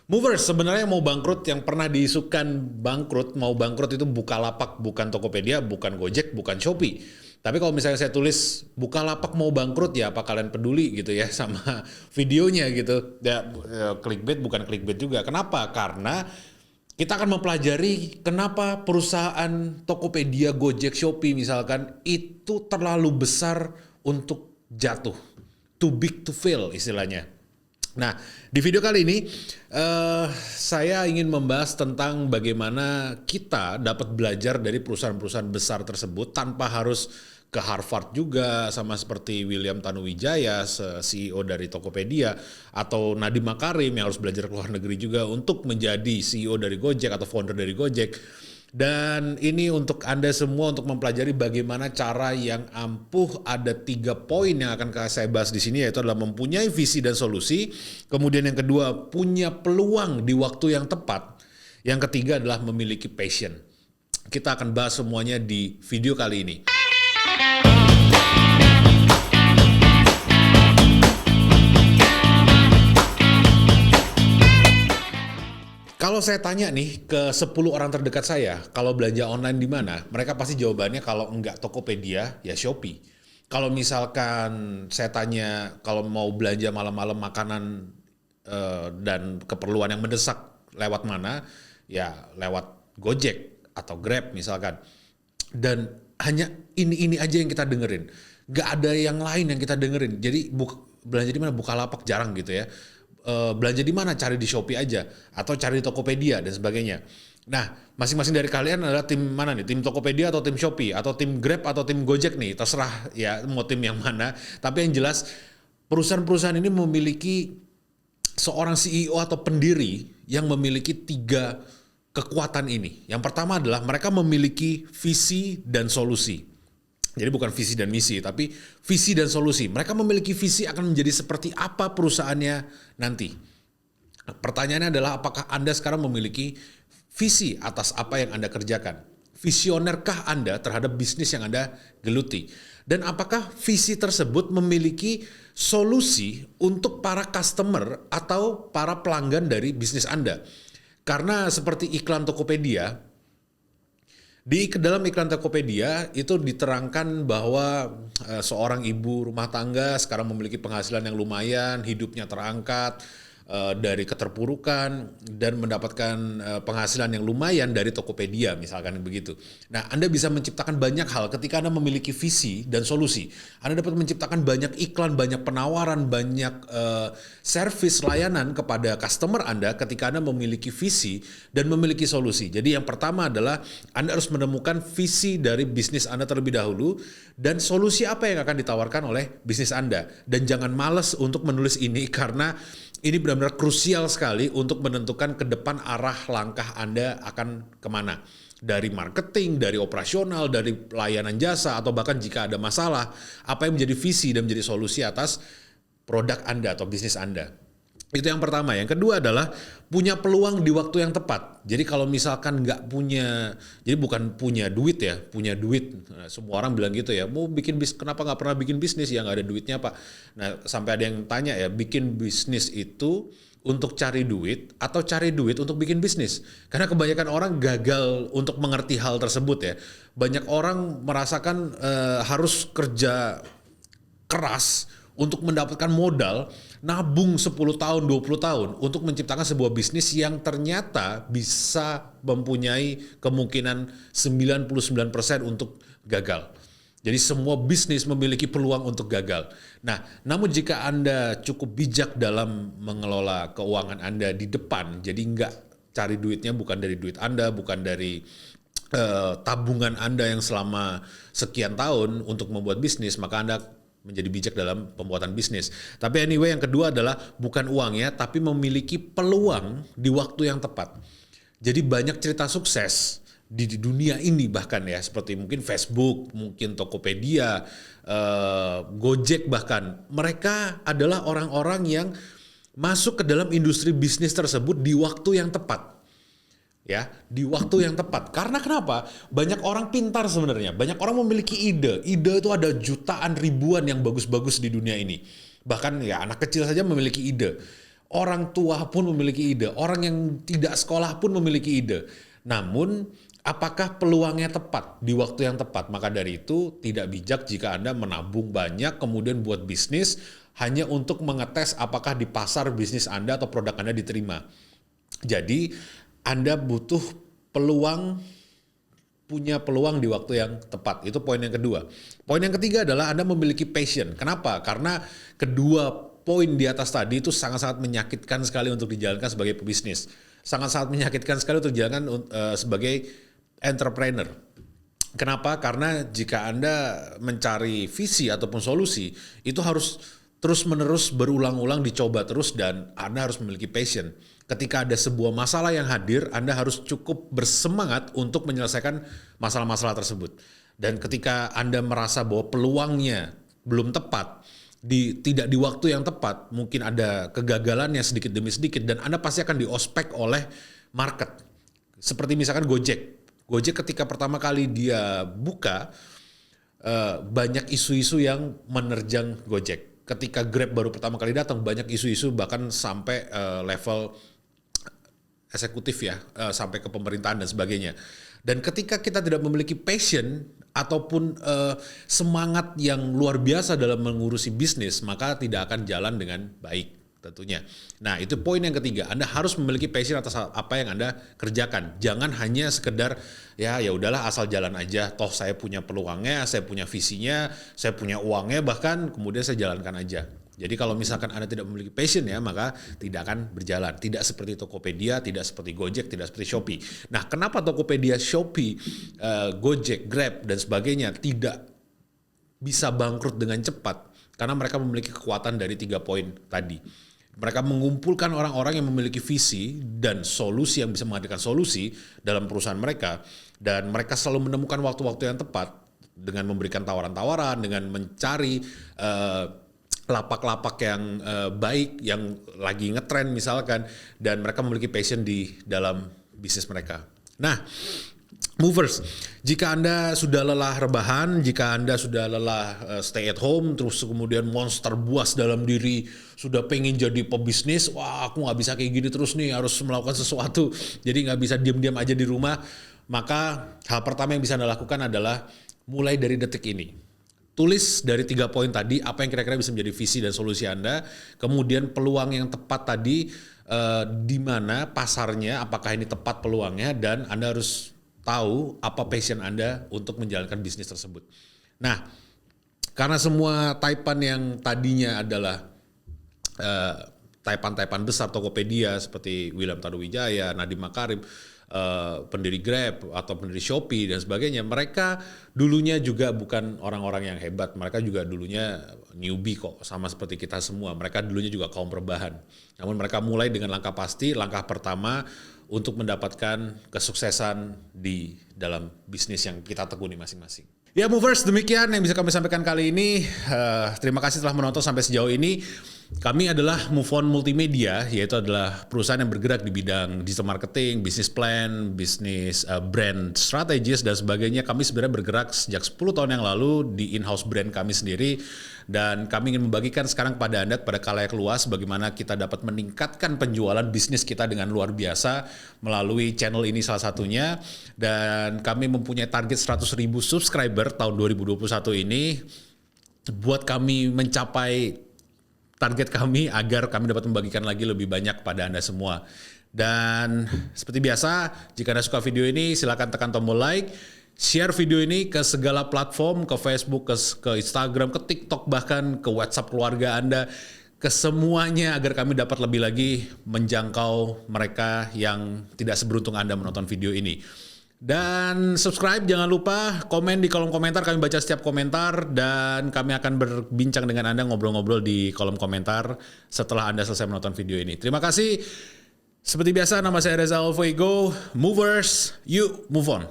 Movers sebenarnya mau bangkrut, yang pernah diisukan bangkrut, mau bangkrut itu Bukalapak, bukan Tokopedia, bukan Gojek, bukan Shopee. Tapi kalau misalnya saya tulis Bukalapak mau bangkrut, ya apa kalian peduli gitu ya sama videonya gitu. Clickbait bukan clickbait juga. Kenapa? Karena kita akan mempelajari kenapa perusahaan Tokopedia, Gojek, Shopee misalkan itu terlalu besar untuk jatuh. Too big to fail istilahnya. Nah, di video kali ini saya ingin membahas tentang bagaimana kita dapat belajar dari perusahaan-perusahaan besar tersebut tanpa harus ke Harvard juga, sama seperti William Tanuwijaya, CEO dari Tokopedia, atau Nadiem Makarim yang harus belajar ke luar negeri juga untuk menjadi CEO dari Gojek atau founder dari Gojek. Dan ini untuk Anda semua untuk mempelajari bagaimana cara yang ampuh. Ada 3 poin yang akan saya bahas di sini, yaitu adalah mempunyai visi dan solusi. Kemudian yang kedua, punya peluang di waktu yang tepat. Yang ketiga adalah memiliki passion. Kita akan bahas semuanya di video kali ini. Kalau saya tanya nih ke 10 orang terdekat saya, kalau belanja online di mana? Mereka pasti jawabannya kalau enggak Tokopedia, ya Shopee. Kalau misalkan saya tanya kalau mau belanja malam-malam makanan dan keperluan yang mendesak lewat mana? Ya lewat Gojek atau Grab misalkan. Dan hanya ini aja yang kita dengerin. Nggak ada yang lain yang kita dengerin. Jadi belanja di mana? Bukalapak jarang gitu ya. Belanja di mana, cari di Shopee aja atau cari di Tokopedia dan sebagainya. Nah, masing-masing dari kalian adalah tim mana nih? Tim Tokopedia atau tim Shopee atau tim Grab atau tim Gojek nih? Terserah ya mau tim yang mana. Tapi yang jelas perusahaan-perusahaan ini memiliki seorang CEO atau pendiri yang memiliki 3 kekuatan ini. Yang pertama adalah mereka memiliki visi dan solusi. Jadi bukan visi dan misi, tapi visi dan solusi. Mereka memiliki visi akan menjadi seperti apa perusahaannya nanti. Pertanyaannya adalah apakah Anda sekarang memiliki visi atas apa yang Anda kerjakan? Visionerkah Anda terhadap bisnis yang Anda geluti? Dan apakah visi tersebut memiliki solusi untuk para customer atau para pelanggan dari bisnis Anda? Karena seperti iklan Tokopedia, di dalam iklan Tokopedia itu diterangkan bahwa seorang ibu rumah tangga sekarang memiliki penghasilan yang lumayan, hidupnya terangkat dari keterpurukan dan mendapatkan penghasilan yang lumayan dari Tokopedia misalkan begitu. Nah, Anda bisa menciptakan banyak hal ketika Anda memiliki visi dan solusi. Anda dapat menciptakan banyak iklan, banyak penawaran, banyak servis layanan kepada customer Anda ketika Anda memiliki visi dan memiliki solusi. Jadi yang pertama adalah Anda harus menemukan visi dari bisnis Anda terlebih dahulu dan solusi apa yang akan ditawarkan oleh bisnis Anda. Dan jangan malas untuk menulis ini karena ini benar-benar krusial sekali untuk menentukan ke depan arah langkah Anda akan kemana. Dari marketing, dari operasional, dari layanan jasa, atau bahkan jika ada masalah, apa yang menjadi visi dan menjadi solusi atas produk Anda atau bisnis Anda. Itu yang pertama. Yang kedua adalah punya peluang di waktu yang tepat. Jadi kalau misalkan nggak punya, jadi bukan punya duit ya, punya duit. Nah, semua orang bilang gitu ya, mau bikin bisnis, kenapa nggak pernah bikin bisnis ya, nggak ada duitnya Pak. Nah, sampai ada yang tanya ya, bikin bisnis itu untuk cari duit atau cari duit untuk bikin bisnis? Karena kebanyakan orang gagal untuk mengerti hal tersebut ya. Banyak orang merasakan harus kerja keras untuk mendapatkan modal, nabung 10 tahun, 20 tahun untuk menciptakan sebuah bisnis yang ternyata bisa mempunyai kemungkinan 99% untuk gagal. Jadi semua bisnis memiliki peluang untuk gagal. Nah, namun jika Anda cukup bijak dalam mengelola keuangan Anda di depan, jadi nggak cari duitnya bukan dari duit Anda, bukan dari tabungan Anda yang selama sekian tahun untuk membuat bisnis, maka Anda menjadi bijak dalam pembuatan bisnis. Tapi anyway, yang kedua adalah bukan uangnya, tapi memiliki peluang di waktu yang tepat. Jadi banyak cerita sukses di dunia ini bahkan ya, seperti mungkin Facebook, mungkin Tokopedia, Gojek bahkan. Mereka adalah orang-orang yang masuk ke dalam industri bisnis tersebut di waktu yang tepat. Ya, di waktu yang tepat. Karena kenapa? Banyak orang pintar sebenarnya. Banyak orang memiliki ide. Ide itu ada jutaan, ribuan yang bagus-bagus di dunia ini. Bahkan ya anak kecil saja memiliki ide. Orang tua pun memiliki ide, orang yang tidak sekolah pun memiliki ide. Namun, apakah peluangnya tepat di waktu yang tepat? Maka dari itu tidak bijak jika Anda menabung banyak kemudian buat bisnis hanya untuk mengetes apakah di pasar bisnis Anda atau produk Anda diterima. Jadi Anda butuh punya peluang di waktu yang tepat. Itu poin yang kedua. Poin yang ketiga adalah Anda memiliki passion. Kenapa? Karena kedua poin di atas tadi itu sangat-sangat menyakitkan sekali untuk dijalankan sebagai pebisnis. Sangat-sangat menyakitkan sekali untuk dijalankan sebagai entrepreneur. Kenapa? Karena jika Anda mencari visi ataupun solusi, itu harus terus-menerus berulang-ulang dicoba terus dan Anda harus memiliki passion. Ketika ada sebuah masalah yang hadir, Anda harus cukup bersemangat untuk menyelesaikan masalah-masalah tersebut. Dan ketika Anda merasa bahwa peluangnya belum tepat, tidak di waktu yang tepat, mungkin ada kegagalannya sedikit demi sedikit, dan Anda pasti akan diospek oleh market. Seperti misalkan Gojek. Gojek ketika pertama kali dia buka, banyak isu-isu yang menerjang Gojek. Ketika Grab baru pertama kali datang, banyak isu-isu bahkan sampai level eksekutif ya, sampai ke pemerintahan dan sebagainya. Dan ketika kita tidak memiliki passion ataupun semangat yang luar biasa dalam mengurusi bisnis, maka tidak akan jalan dengan baik tentunya. Nah, itu poin yang ketiga. Anda harus memiliki passion atas apa yang Anda kerjakan. Jangan hanya sekedar ya udahlah asal jalan aja. Toh saya punya peluangnya, saya punya visinya, saya punya uangnya, bahkan kemudian saya jalankan aja. Jadi kalau misalkan Anda tidak memiliki passion ya, maka tidak akan berjalan. Tidak seperti Tokopedia, tidak seperti Gojek, tidak seperti Shopee. Nah, kenapa Tokopedia, Shopee, Gojek, Grab, dan sebagainya tidak bisa bangkrut dengan cepat? Karena mereka memiliki kekuatan dari 3 poin tadi. Mereka mengumpulkan orang-orang yang memiliki visi dan solusi yang bisa menghadirkan solusi dalam perusahaan mereka. Dan mereka selalu menemukan waktu-waktu yang tepat dengan memberikan tawaran-tawaran, dengan mencari lapak-lapak yang baik, yang lagi ngetren misalkan, dan mereka memiliki passion di dalam bisnis mereka. Nah, movers, jika Anda sudah lelah rebahan, jika Anda sudah lelah stay at home, terus kemudian monster buas dalam diri, sudah pengen jadi pebisnis, wah aku nggak bisa kayak gini terus nih, harus melakukan sesuatu, jadi nggak bisa diam-diam aja di rumah, maka hal pertama yang bisa Anda lakukan adalah mulai dari detik ini. Tulis dari 3 poin tadi apa yang kira-kira bisa menjadi visi dan solusi Anda, kemudian peluang yang tepat tadi di mana pasarnya, apakah ini tepat peluangnya, dan Anda harus tahu apa passion Anda untuk menjalankan bisnis tersebut. Nah, karena semua taipan yang tadinya adalah taipan-taipan besar Tokopedia seperti William Tanuwijaya, Nadiem Makarim, pendiri Grab atau pendiri Shopee dan sebagainya, mereka dulunya juga bukan orang-orang yang hebat, mereka juga dulunya newbie kok, sama seperti kita semua. Mereka dulunya juga kaum rebahan. Namun mereka mulai dengan langkah pasti, langkah pertama untuk mendapatkan kesuksesan di dalam bisnis yang kita tekuni masing-masing. Ya movers, demikian yang bisa kami sampaikan kali ini. Terima kasih telah menonton sampai sejauh ini. Kami adalah Move On Multimedia, yaitu adalah perusahaan yang bergerak di bidang digital marketing, business plan, bisnis brand strategis dan sebagainya. Kami sebenarnya bergerak sejak 10 tahun yang lalu di in-house brand kami sendiri, dan kami ingin membagikan sekarang pada Anda, pada khalayak luas, bagaimana kita dapat meningkatkan penjualan bisnis kita dengan luar biasa melalui channel ini salah satunya. Dan kami mempunyai target 100.000 subscriber tahun 2021 ini, buat kami mencapai target kami agar kami dapat membagikan lagi lebih banyak kepada Anda semua. Dan seperti biasa, jika Anda suka video ini, silakan tekan tombol like, share video ini ke segala platform, ke Facebook, ke Instagram, ke TikTok, bahkan ke WhatsApp keluarga Anda, ke semuanya agar kami dapat lebih lagi menjangkau mereka yang tidak seberuntung Anda menonton video ini. Dan subscribe, jangan lupa komen di kolom komentar, kami baca setiap komentar dan kami akan berbincang dengan Anda, ngobrol-ngobrol di kolom komentar setelah Anda selesai menonton video ini. Terima kasih. Seperti biasa, nama saya Reza Alfuego. Movers, you move on.